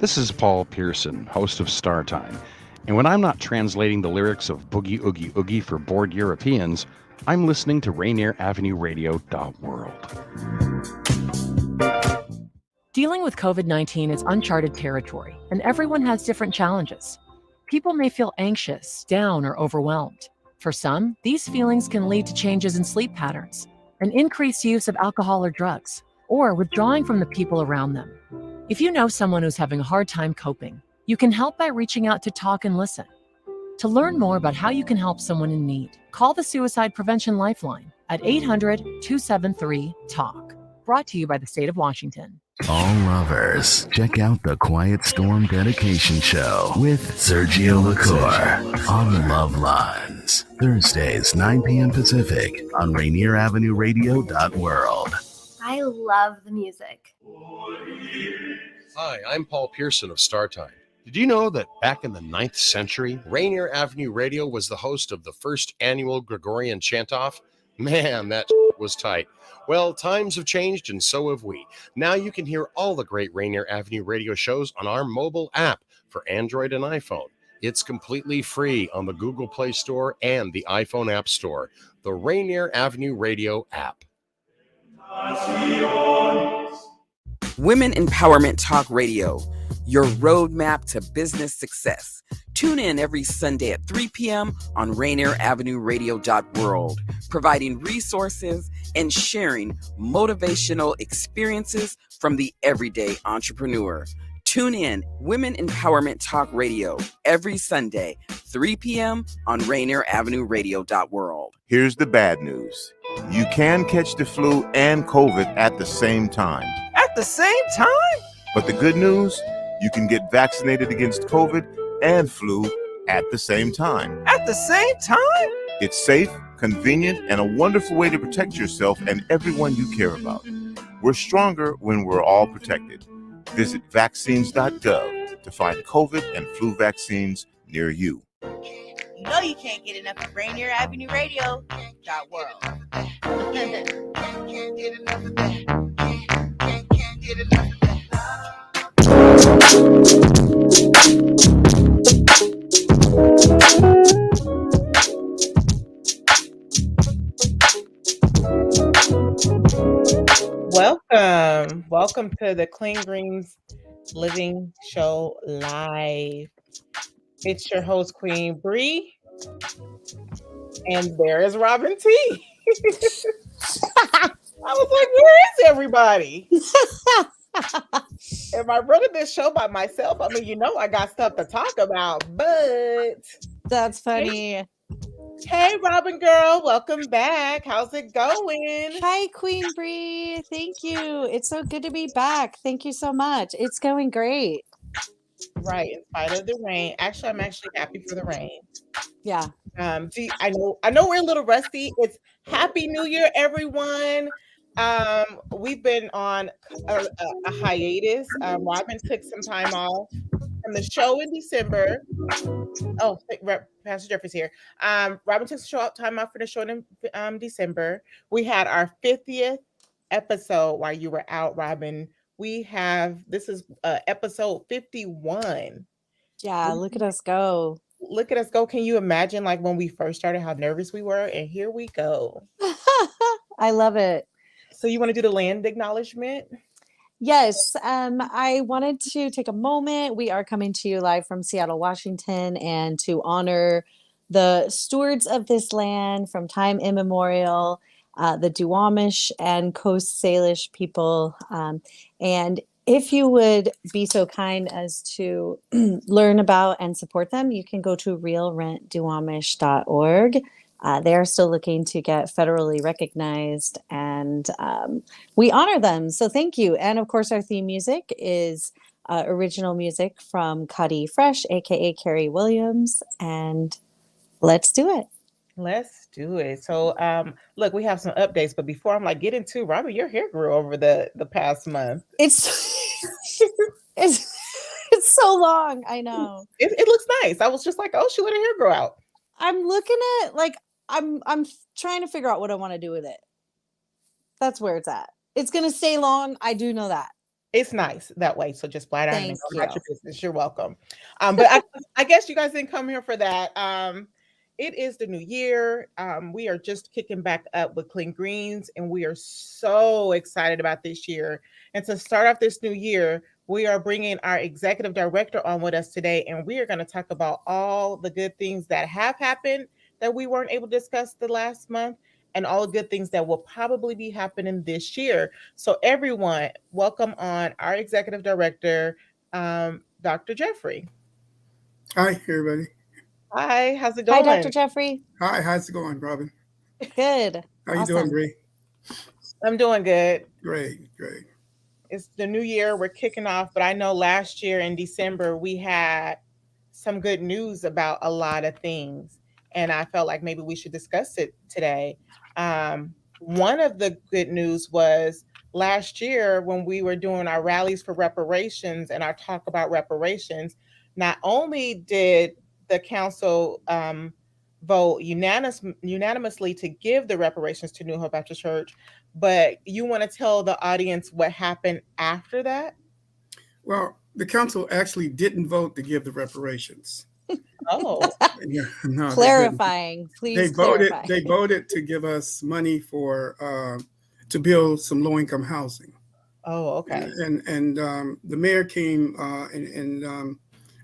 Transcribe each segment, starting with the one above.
This is Paul Pearson, host of Star Time. And when I'm not translating the lyrics of Boogie Oogie Oogie for bored Europeans, I'm listening to Rainier Avenue Radio World. Dealing with COVID-19 is uncharted territory, and everyone has different challenges. People may feel anxious, down, or overwhelmed. For some, these feelings can lead to changes in sleep patterns, an increased use of alcohol or drugs, or withdrawing from the people around them. If you know someone who's having a hard time coping, you can help by reaching out to talk and listen. To learn more about how you can help someone in need, call the Suicide Prevention Lifeline at 800-273-TALK. Brought to you by the state of Washington. All lovers, check out the Quiet Storm Dedication Show with Sergio LaCour on Love Lines. Thursdays, 9 p.m. Pacific on Rainier Avenue Radio World. I love the music. Hi, I'm Paul Pearson of Star Time. Did you know that back in the 9th century, Rainier Avenue Radio was the host of the first annual Gregorian chant-off? Man, that was tight. Well, times have changed and so have we. Now you can hear all the great Rainier Avenue radio shows on our mobile app for Android and iPhone. It's completely free on the Google Play Store and the iPhone App Store. The Rainier Avenue Radio App. Women Empowerment Talk Radio, your roadmap to business success. Tune in every Sunday at 3 p.m. on Rainier Avenue Radio World, providing resources and sharing motivational experiences from the everyday entrepreneur. Tune in Women Empowerment Talk Radio every Sunday, 3 p.m. on Rainier Avenue Radio World. Here's the bad news. You can catch the flu and COVID at the same time. At the same time? But the good news, you can get vaccinated against COVID and flu at the same time. At the same time? It's safe, convenient, and a wonderful way to protect yourself and everyone you care about. We're stronger when we're all protected. Visit vaccines.gov to find COVID and flu vaccines near you. You know you can't get enough of Rainier Avenue Radio World. Welcome to the Clean Greens Living Show Live. It's your host, Queen Bree, and there is Robyn T. I was like, where is everybody? Am I running this show by myself? I mean, I got stuff to talk about, but... That's funny. Hey, Robyn girl, welcome back. How's it going? Hi, Queen Bree. Thank you. It's so good to be back. Thank you so much. It's going great. Right, in spite of the rain. Actually, I'm actually happy for the rain. Yeah. See, I know we're a little rusty. It's Happy New Year, everyone. We've been on a hiatus. Robyn took some time off from the show in December. Oh, Pastor Jeffrey's here. Robyn took time off for the show in December. We had our 50th episode while you were out, Robyn. This is episode 51. Yeah, look at us go. Look at us go. Can you imagine when we first started how nervous we were? And here we go. I love it. So you want to do the land acknowledgement? Yes. I wanted to take a moment. We are coming to you live from Seattle, Washington, and to honor the stewards of this land from time immemorial, the Duwamish and Coast Salish people. And if you would be so kind as to learn about and support them, you can go to realrentduwamish.org. They are still looking to get federally recognized, and we honor them. So thank you. And of course, our theme music is original music from Cuddy Fresh, aka Carrie Williams. And let's do it. Let's do it. So look, we have some updates, but before I'm get into Robyn, your hair grew over the past month. It's so long. I know. It looks nice. I was just like, oh, she let her hair grow out. I'm looking at I'm trying to figure out what I want to do with it. That's where it's at. It's gonna stay long. I do know that. It's nice that way. So just flat out and Thank go about you. your business. You're welcome. But I guess you guys didn't come here for that. It is the new year. We are just kicking back up with Clean Greens, and we are so excited about this year. And to start off this new year, we are bringing our executive director on with us today, and we are going to talk about all the good things that have happened that we weren't able to discuss the last month, and all the good things that will probably be happening this year. So, everyone, welcome on our executive director, Dr. Jeffrey. Hi, everybody. Hi, how's it Hi, going? Dr. Jeffrey. Hi, how's it going, Robyn? Good. How you doing, Bree? I'm doing good. Great. It's the new year. We're kicking off, but I know last year in December we had some good news about a lot of things, and I felt like maybe we should discuss it today. One of the good news was last year when we were doing our rallies for reparations and our talk about reparations, not only did the council vote unanimously to give the reparations to New Hope Baptist Church, but you want to tell the audience what happened after that? Well, the council actually didn't vote to give the reparations. Oh, Yeah, no, Clarifying, please clarify. They voted to give us money for to build some low-income housing. Oh, okay. And the mayor came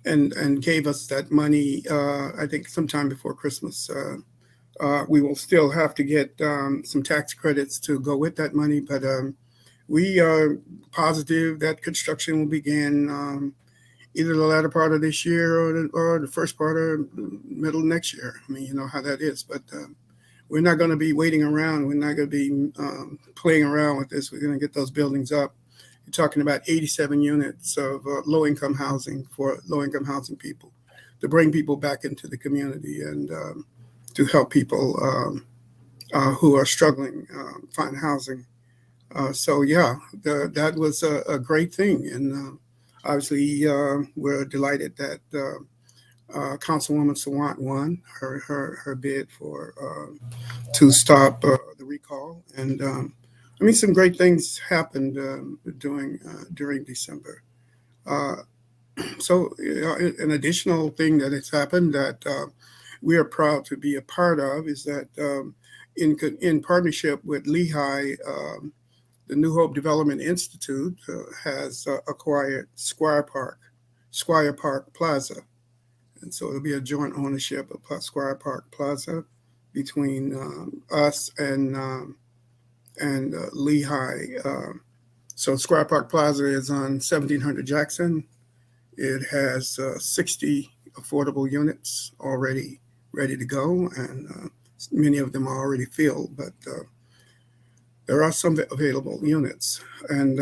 and gave us that money. I think sometime before Christmas. We will still have to get some tax credits to go with that money, but we are positive that construction will begin either the latter part of this year or the first part of middle of next year. I mean, you know how that is, but we're not going to be waiting around. We're not going to be playing around with this. We're going to get those buildings up. You're talking about 87 units of low-income housing for low-income housing people to bring people back into the community and to help people who are struggling find housing. So that was a great thing, and obviously we're delighted that Councilwoman Sawant won her bid for to stop the recall, and I mean some great things happened during December. So an additional thing that has happened that we are proud to be a part of is that in partnership with Lehigh, the New Hope Development Institute has acquired Squire Park Plaza. And so it'll be a joint ownership of Squire Park Plaza between us and Lehigh. So Squire Park Plaza is on 1700 Jackson. It has 60 affordable units already ready to go, and many of them are already filled, but there are some available units, and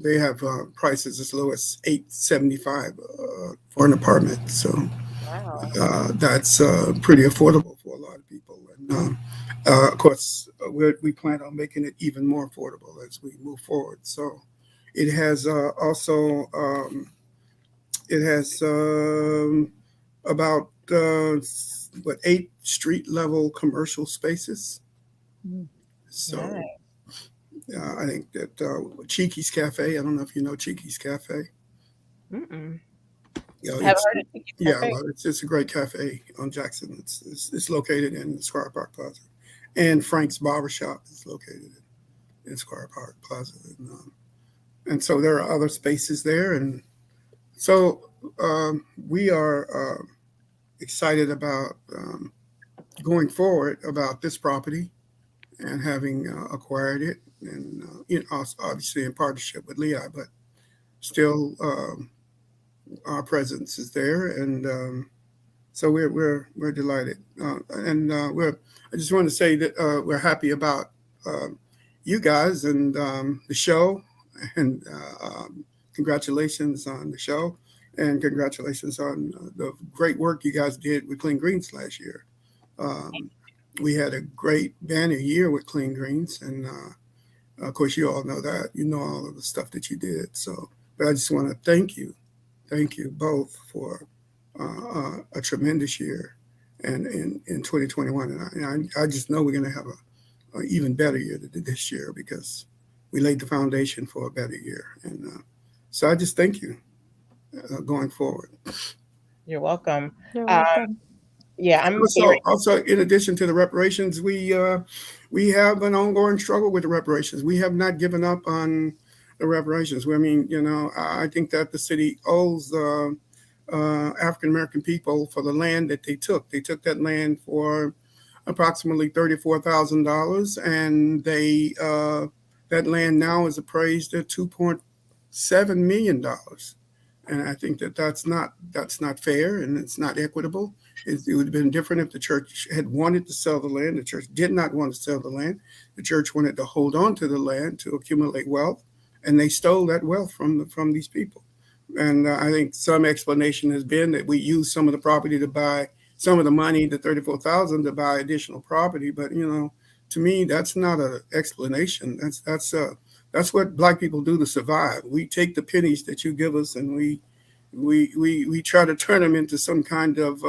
they have prices as low as $875 for an apartment. So wow. That's pretty affordable for a lot of people, and of course we plan on making it even more affordable as we move forward. So it has also about 8 street level commercial spaces. So I think that Cheeky's Cafe, I don't know if you know Cheeky's Cafe. Mm-mm. Well, it's a great cafe on Jackson. It's located in Squire Park Plaza, and Frank's Barbershop is located in Squire Park Plaza, and so there are other spaces there, and so we are excited about going forward about this property and having acquired it, and obviously in partnership with Lehigh, but still our presence is there, and so we're delighted, and I just want to say that we're happy about you guys and the show, and congratulations on the show, and congratulations on the great work you guys did with Clean Greens last year. We had a great banner year with Clean Greens, and of course you all know that. You know all of the stuff that you did. So, but I just want to thank you both for a tremendous year, and in 2021. And I just know we're going to have a even better year than this year, because we laid the foundation for a better year. And so I just thank you going forward. You're welcome. You're welcome. Yeah, I'm also in addition to the reparations, we have an ongoing struggle with the reparations. We have not given up on the reparations. I mean, I think that the city owes African American people for the land that they took. They took that land for approximately $34,000, and that land now is appraised at $2.7 million. And I think that that's not fair, and it's not equitable. It would have been different if the church had wanted to sell the land. The church did not want to sell the land. The church wanted to hold on to the land to accumulate wealth, and they stole that wealth from these people. And I think some explanation has been that we used some of the property to buy some of the money, the $34,000, to buy additional property. But to me, that's not an explanation. That's what Black people do to survive. We take the pennies that you give us, and we try to turn them into some kind of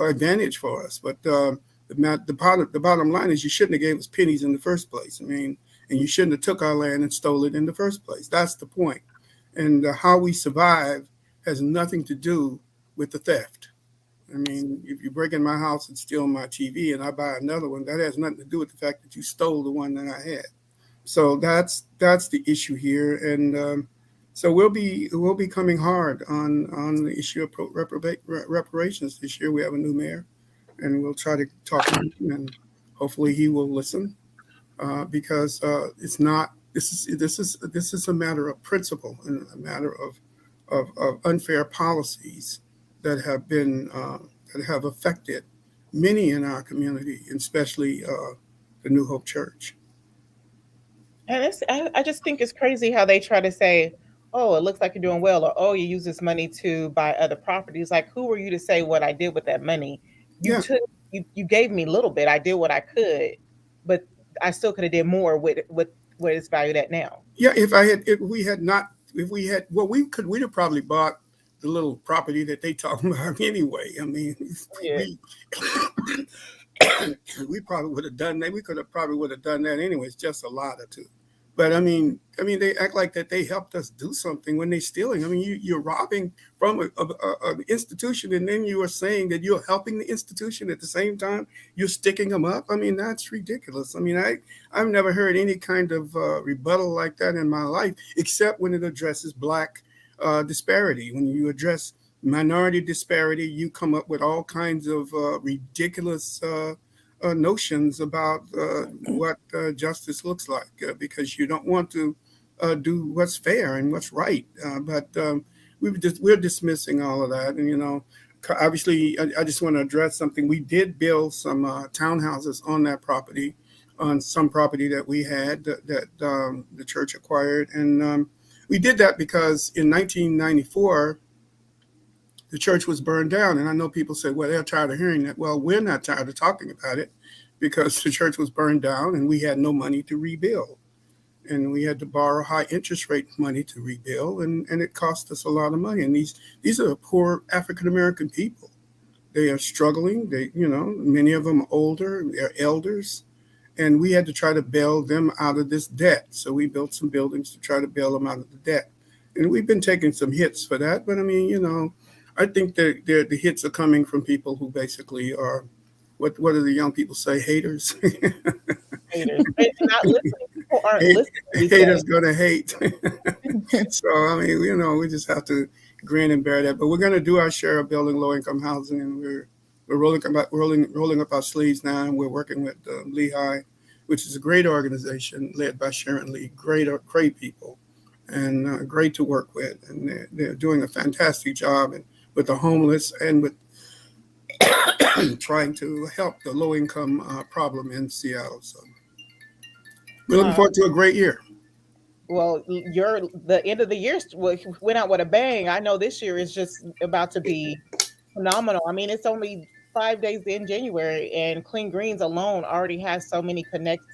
advantage for us. But the bottom line is, you shouldn't have gave us pennies in the first place. I mean, and you shouldn't have took our land and stole it in the first place. That's the point. And how we survive has nothing to do with the theft. I mean, if you break in my house and steal my TV and I buy another one, that has nothing to do with the fact that you stole the one that I had. So that's the issue here. And so we'll be coming hard on the issue of reparations this year. We have a new mayor, and we'll try to talk to him, and hopefully he will listen, because it's not. This is a matter of principle and a matter of unfair policies that have affected many in our community, and especially the New Hope Church. And I just think it's crazy how they try to say, "Oh, it looks like you're doing well," or "Oh, you use this money to buy other properties." Like, who were you to say what I did with that money? You gave me a little bit. I did what I could, but I still could have did more with what it's valued at now. Yeah, we'd have probably bought the little property that they talking about anyway. I mean, we probably would have done that. We probably would have done that anyway. It's just a lot or two. But I mean, they act like that they helped us do something when they're stealing. I mean, you're robbing from an institution, and then you are saying that you're helping the institution at the same time. You're sticking them up. I mean, that's ridiculous. I mean, I've never heard any kind of rebuttal like that in my life, except when it addresses Black disparity. When you address minority disparity, you come up with all kinds of ridiculous notions about what justice looks like, because you don't want to do what's fair and what's right. But we're dismissing all of that. And, obviously, I just want to address something. We did build some townhouses on that property, on some property that we had that the church acquired. And we did that because in 1994, the church was burned down. And I know people say, well, they're tired of hearing that. Well, we're not tired of talking about it, because the church was burned down and we had no money to rebuild. And we had to borrow high interest rate money to rebuild. And it cost us a lot of money. And these are poor African-American people. They are struggling. Many of them are older, they're elders. And we had to try to bail them out of this debt. So we built some buildings to try to bail them out of the debt. And we've been taking some hits for that. But I mean, I think that the hits are coming from people who basically are, what do the young people say, haters? Haters. Not listening. People aren't listening. Haters gonna hate. So I mean, we just have to grin and bear that. But we're gonna do our share of building low-income housing, and we're rolling up our sleeves now, and we're working with Lehigh, which is a great organization led by Sharon Lee. Great people, and great to work with, and they're doing a fantastic job with the homeless and with trying to help the low-income problem in Seattle. So we're looking forward to a great year. Well, the end of the year went out with a bang. I know this year is just about to be phenomenal. I mean, it's only 5 days in January, and Clean Greens alone already has so many connects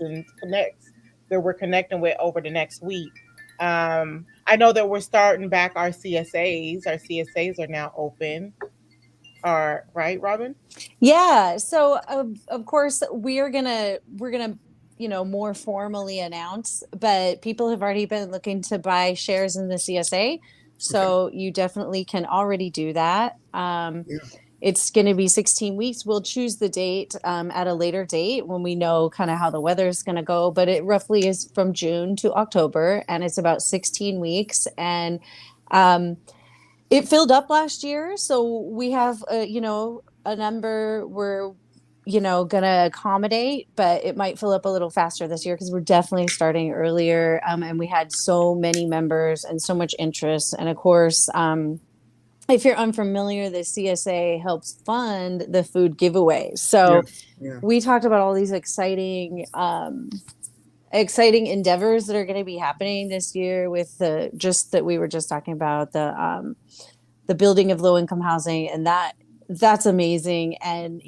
that we're connecting with over the next week. I know that we're starting back our CSAs. Our CSAs are now open. Right, Robyn? Yeah. So of course we're gonna more formally announced, but people have already been looking to buy shares in the CSA. So you definitely can already do that. It's going to be 16 weeks. We'll choose the date at a later date when we know kind of how the weather is going to go. But it roughly is from June to October, and it's about 16 weeks. And it filled up last year. So we have, a number we're, going to accommodate, but it might fill up a little faster this year because we're definitely starting earlier. And we had so many members and so much interest. And of course, if you're unfamiliar, the CSA helps fund the food giveaway. So we talked about all these exciting endeavors that are going to be happening this year with that we were just talking about the building of low-income housing, and that's amazing. And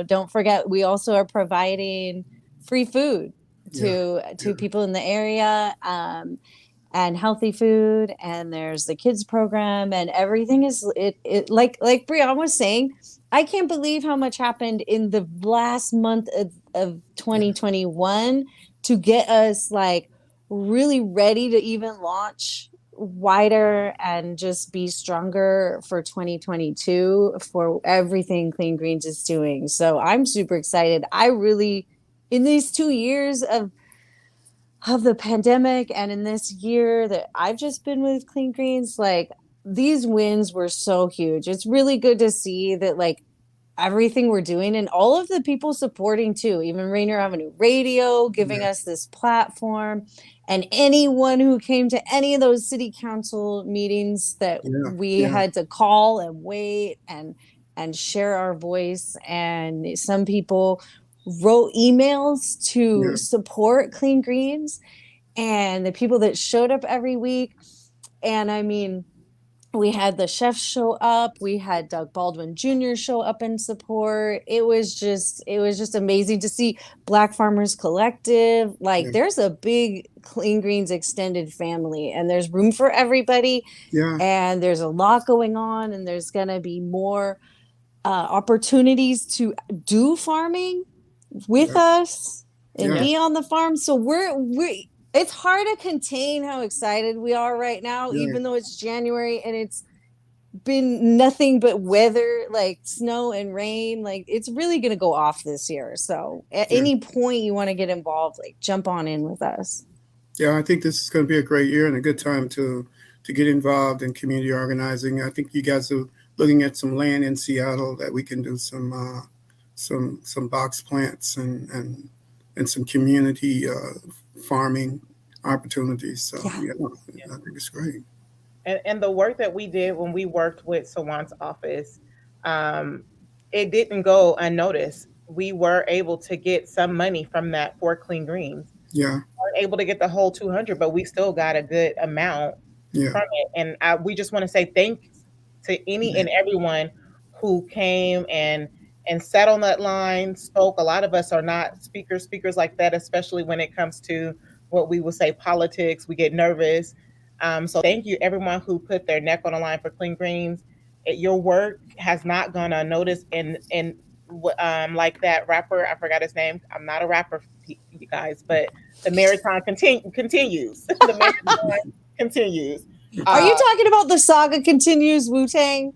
don't forget, we also are providing free food to people in the area. And healthy food, and there's the kids program, and everything is it like Brianna was saying. I can't believe how much happened in the last month of 2021 to get us like really ready to even launch wider and just be stronger for 2022 for everything Clean Greens is doing. So I'm super excited. I really, in these 2 years of the pandemic and in this year that I've just been with Clean Greens, like these wins were so huge. It's really good to see that like everything we're doing and all of the people supporting too, even Rainier Avenue Radio giving us this platform, and anyone who came to any of those city council meetings that we had to call and wait and share our voice. And some people wrote emails to support Clean Greens, and the people that showed up every week. And I mean, we had the chefs show up, we had Doug Baldwin Jr. show up in support. It was just amazing to see Black Farmers Collective. Like there's a big Clean Greens extended family, and there's room for everybody. And there's a lot going on, and there's gonna be more opportunities to do farming with us and be on the farm. So we it's hard to contain how excited we are right now, even though it's January and it's been nothing but weather, like snow and rain. Like it's really going to go off this year. So at any point you want to get involved, like jump on in with us. I think this is going to be a great year and a good time to get involved in community organizing. I think you guys are looking at some land in Seattle that we can do some box plants and some community farming opportunities. So I think it's great. And the work that we did when we worked with Sawant's office, it didn't go unnoticed. We were able to get some money from that for Clean Greens. We weren't able to get the whole 200, but we still got a good amount from it. And we just want to say thanks to any and everyone who came and sat on that line, spoke. A lot of us are not speakers like that, especially when it comes to what we would say politics. We get nervous. So thank you everyone who put their neck on the line for Clean Greens. Your work has not gone unnoticed. And like that rapper, I forgot his name. I'm not a rapper, you guys, but the marathon continues. The marathon continues. Are you talking about the saga continues, Wu-Tang?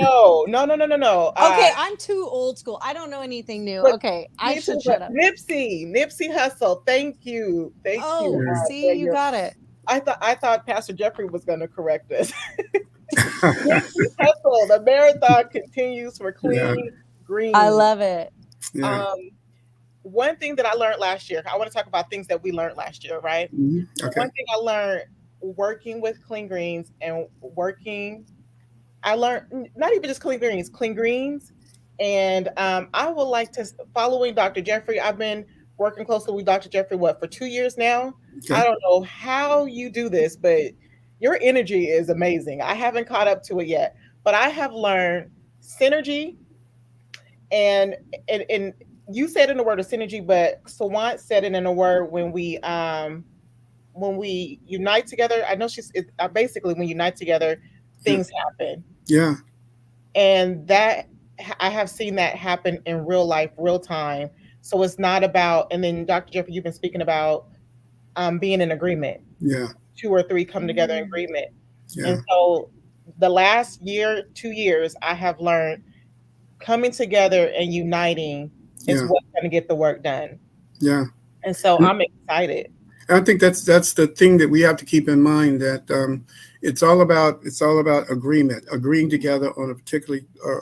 No. Okay, I'm too old school. I don't know anything new. Okay, I should shut up. Nipsey Hussle. Thank you. See, you got it. I thought Pastor Jeffrey was going to correct us. Nipsey Hussle. The marathon continues for Clean Greens. I love it. One thing that I learned last year. I want to talk about things that we learned last year, right? Okay. One thing I learned working with Clean Greens I learned not even just Clean Greens. And I would like to, following Dr. Jeffrey, I've been working closely with Dr. Jeffrey, for 2 years now? Okay. I don't know how you do this, but your energy is amazing. I haven't caught up to it yet, but I have learned synergy, and you said in the word of synergy, but Sawant said it in a word when we unite together. I know basically when you unite together, things happen. And that I have seen that happen in real life, real time. So it's not about, and then Dr. Jeffrey, you've been speaking about being in agreement. Yeah. 2 or 3 come together in agreement. Yeah. And so the last 2 years, I have learned coming together and uniting is what's going to get the work done. Yeah. And so I'm excited. I think that's the thing that we have to keep in mind, that it's all about agreement, agreeing together on a particular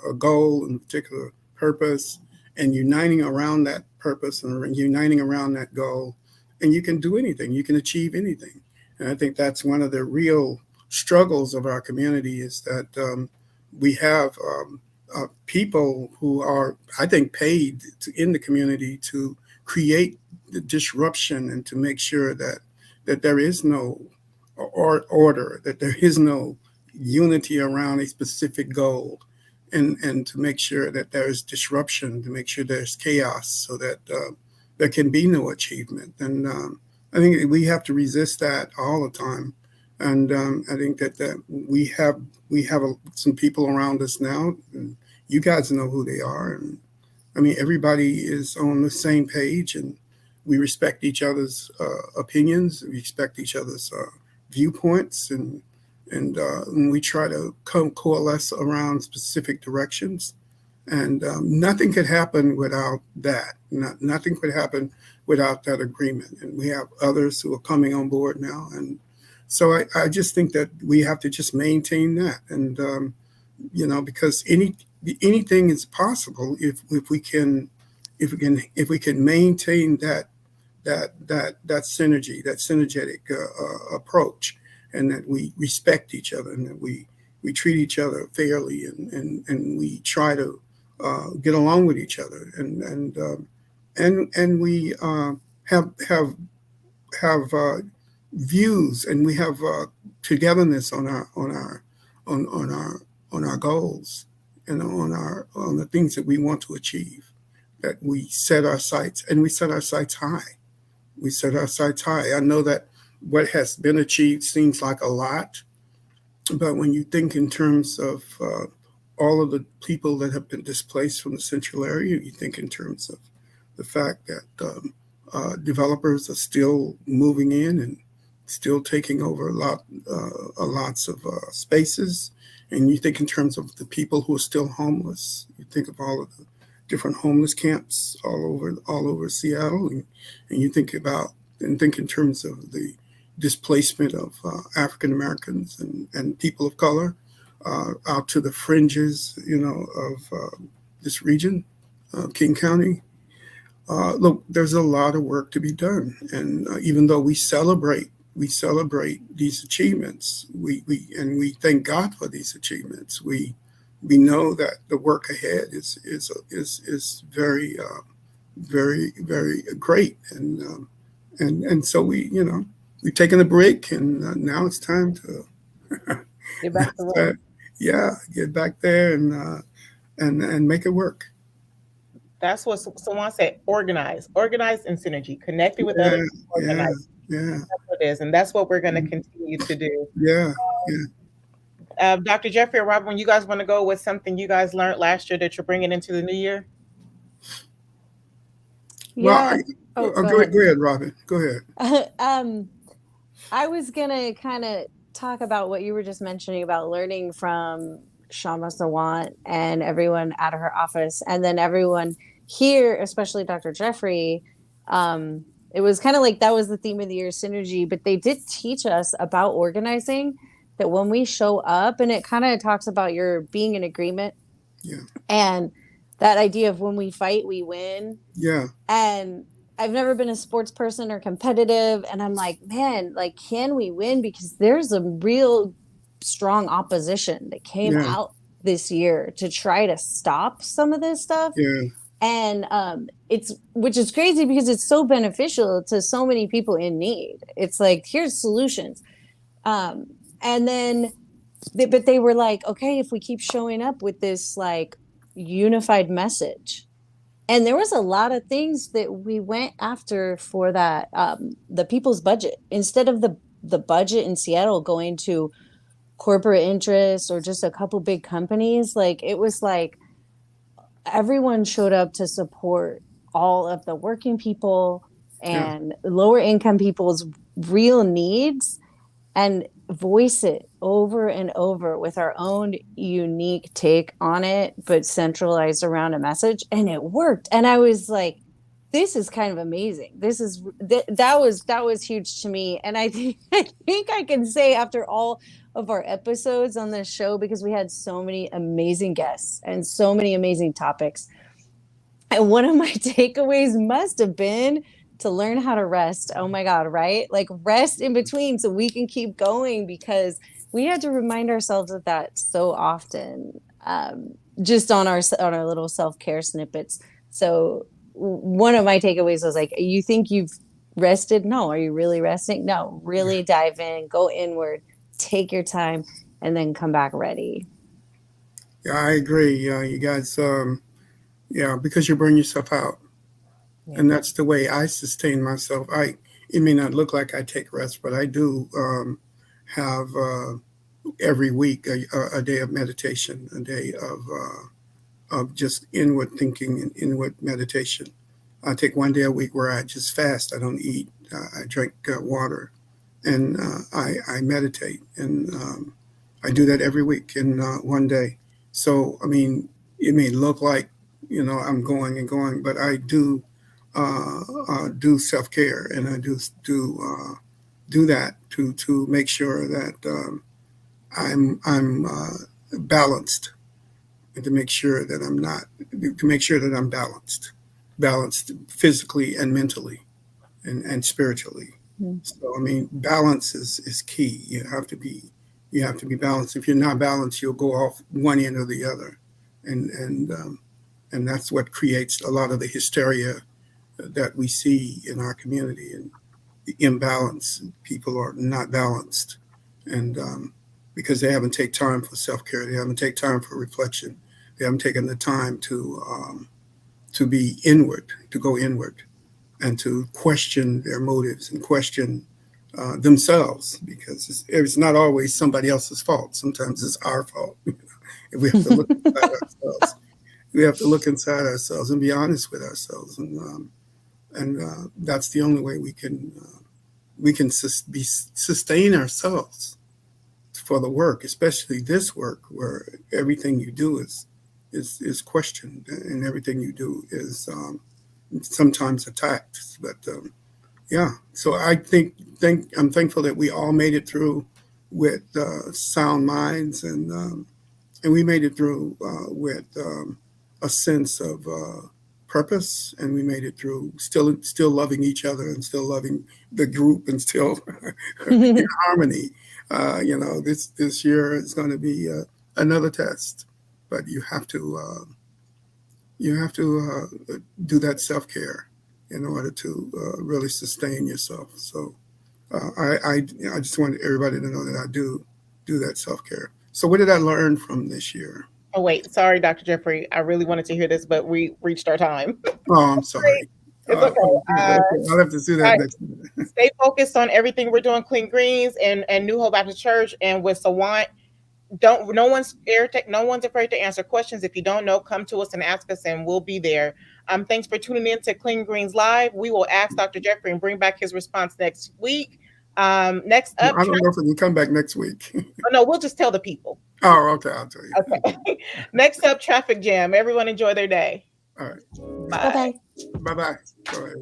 a goal and a particular purpose, and uniting around that purpose and uniting around that goal. And you can do anything, you can achieve anything. And I think that's one of the real struggles of our community, is that we have people who are, I think, paid in the community to create the disruption and to make sure that there is no order, that there is no unity around a specific goal, and to make sure that there is disruption, to make sure there's chaos, so that there can be no achievement. And I think we have to resist that all the time. And I think that we have some people around us now, and you guys know who they are. And I mean, everybody is on the same page, and we respect each other's opinions, we respect each other's viewpoints, and we try to coalesce around specific directions. And nothing could happen without that. Nothing could happen without that agreement. And we have others who are coming on board now. And so I just think that we have to just maintain that. And, because anything is possible if we can maintain that synergy, that synergetic approach, and that we respect each other, and that we treat each other fairly, and we try to get along with each other, and we have views, and we have togetherness on our goals, and on the things that we want to achieve. That we set our sights, and we set our sights high. We set our sights high. I know that what has been achieved seems like a lot, but when you think in terms of all of the people that have been displaced from the central area, you think in terms of the fact that developers are still moving in and still taking over lots of spaces, and you think in terms of the people who are still homeless. You think of all of the different homeless camps all over Seattle, and you think in terms of the displacement of African Americans and people of color out to the fringes, of this region, King County. Look, there's a lot of work to be done, and even though we celebrate these achievements, we thank God for these achievements. We know that the work ahead is very, very, very great, and so we've taken a break, and now it's time to get back to work. Get back there and make it work. That's what someone said. Organize and synergy, connected with others. Organize. Yeah, that's what it is, and that's what we're going to continue to do. Yeah. Dr. Jeffrey or Robyn, when you guys want to go with something you guys learned last year that you're bringing into the new year? Yeah. Well, go ahead, Robyn. Go ahead. I was going to kind of talk about what you were just mentioning about learning from Shama Sawant and everyone out of her office, and then everyone here, especially Dr. Jeffrey. It was kind of like that was the theme of the year, synergy, but they did teach us about organizing, that when we show up, and it kind of talks about your being in agreement. Yeah. And that idea of when we fight, we win. Yeah. And I've never been a sports person or competitive. And I'm like, man, like, can we win? Because there's a real strong opposition that came out this year to try to stop some of this stuff. Yeah. And which is crazy because it's so beneficial to so many people in need. It's like, here's solutions. And then, but they were like, okay, if we keep showing up with this like unified message, and there was a lot of things that we went after for that, the people's budget, instead of the budget in Seattle going to corporate interests or just a couple big companies. Like, it was like everyone showed up to support all of the working people and lower income people's real needs and voice it over and over with our own unique take on it, but centralized around a message. And it worked. And I was like, this is kind of amazing. That was huge to me. And I think I can say after all of our episodes on this show, because we had so many amazing guests and so many amazing topics. And one of my takeaways must have been to learn how to rest. Oh my God, right? Like rest in between so we can keep going, because we had to remind ourselves of that so often, just on our little self-care snippets. So one of my takeaways was like, you think you've rested? No. Are you really resting? No. Really dive in, go inward, take your time, and then come back ready. Yeah, I agree. You guys, because you burn yourself out. Yeah. And that's the way I sustain myself. It may not look like I take rest, but I do have every week a day of meditation, a day of just inward thinking and inward meditation. I take one day a week where I just fast. I don't eat. I drink water, and I meditate. And I do that every week in one day. So, I mean, it may look like, I'm going and going, but I do self-care, and I do that to make sure that I'm balanced, and to make sure that I'm balanced physically and mentally and spiritually. Mm-hmm. So, I mean, balance is key. You have to be balanced. If you're not balanced, you'll go off one end or the other. And that's what creates a lot of the hysteria that we see in our community, and the imbalance. People are not balanced, and because they haven't taken time for self-care, they haven't taken time for reflection, they haven't taken the time to be inward, to go inward, and to question their motives and question themselves, because it's not always somebody else's fault. Sometimes it's our fault. If we have to look inside ourselves. We have to look inside ourselves and be honest with ourselves, and that's the only way we can sustain ourselves for the work, especially this work where everything you do is questioned, and everything you do is sometimes attacked. But so I think I'm thankful that we all made it through with sound minds, and we made it through with a sense of purpose, and we made it through still loving each other, and still loving the group, and still in harmony. This year is going to be another test, but you have to do that self-care in order to really sustain yourself. So I just want everybody to know that I do that self-care. So what did I learn from this year? Oh, wait. Sorry, Dr. Jeffrey. I really wanted to hear this, but we reached our time. Oh, I'm sorry. It's okay. I'll have to do that next minute. Stay focused on everything we're doing, Clean Greens and New Hope Baptist Church, and with Sawant. No one's afraid to answer questions. If you don't know, come to us and ask us, and we'll be there. Thanks for tuning in to Clean Greens Live. We will ask Dr. Jeffrey and bring back his response next week. Next up, I don't know if we can come back next week. No, we'll just tell the people. Oh, okay. I'll tell you. Okay. Next up, Traffic Jam. Everyone enjoy their day. All right. Bye-bye. Bye-bye. Bye,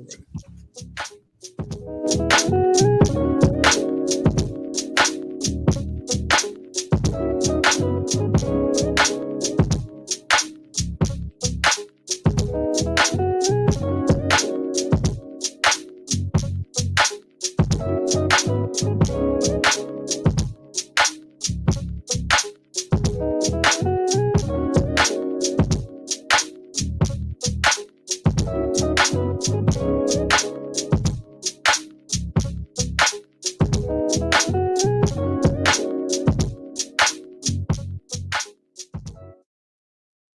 everybody.